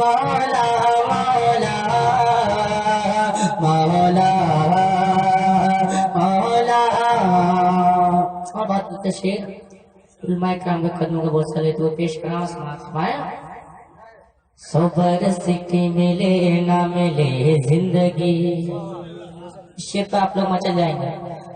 مولا مولا مولا مولا. اور بات کرتے شیخ علماء کرام کے قدموں کا بہت سارے تو پیش کرنا سماعت فرمائیں. 100 برس کی ملے نہ ملے زندگی. شیر پہ آپ لوگ مچل جائیں گے.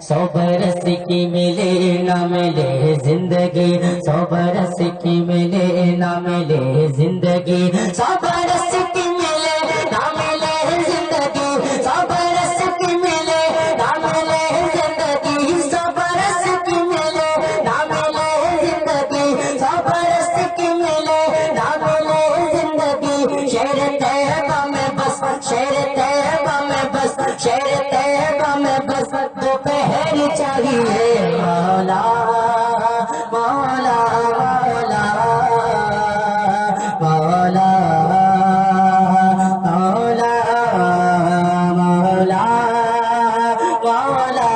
100 برس کی ملے نہ ملے زندگی. 100 برس کی ملے نہ ملے زندگی. 100 برس کی ملے نہ ملے زندگی. 100 برس کی ملے نہ ملے زندگی. 100 برس کی ملے نہ ملے زندگی. 100 برس کی ملے نہ ملے زندگی. شہر طیبہ میں بس شہر طیبہ میں بس شہر طیبہ میں بس دوپہر چاہیے. مولا مولا مولا مولا مولا مولا مولا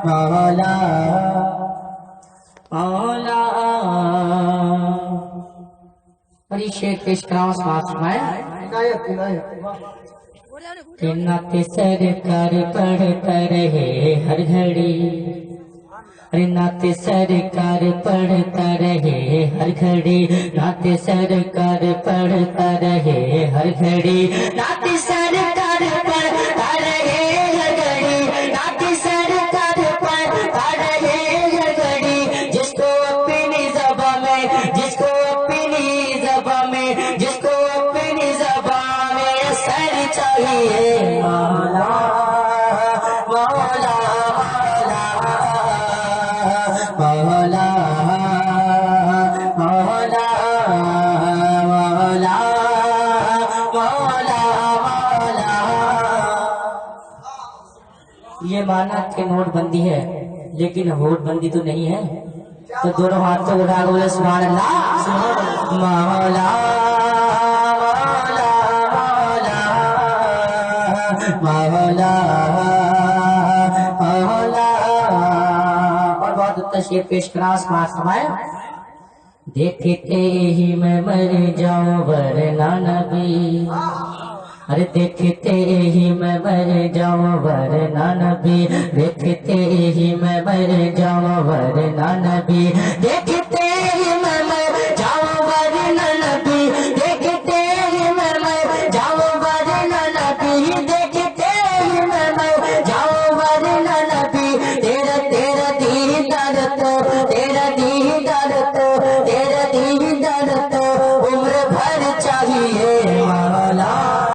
مولا مولا. اور یہ شیخ پیش کراؤں سماعت فرمائیں. نعت سرکار پڑھتا رہے ہر گھڑی. نعت سرکار پڑھتا رہے ہر گھڑی. نعت سرکار پڑھتا رہے ہر گھڑی. نعت سرکار پڑھتا رہے ہر گھڑی. نعت سرکار پڑھتا رہے ہر گھڑی. جس کو اپنی زبان میں جس کو اپنی زبان میں جس کو اپنی زبان میں سر چاہیے. مولا مولا مولا مولا مولا مولا مولا. یہ مانا کہ نوٹ بندی ہے لیکن ووٹ بندی تو نہیں ہے. تو دونوں ہاتھوں اٹھا کے بولے سبحان اللہ. مولا مولا مولا. اور بہت تشریف پیش کرا سماعت فرمائیں. دیکھتے ہی میں مر جاؤں ورنہ نبی. ارے دیکھتے ہی میں مر جاؤں ورنہ نبی. دیکھتے ہی میں مر جاؤں ورنہ نبی. دیکھتے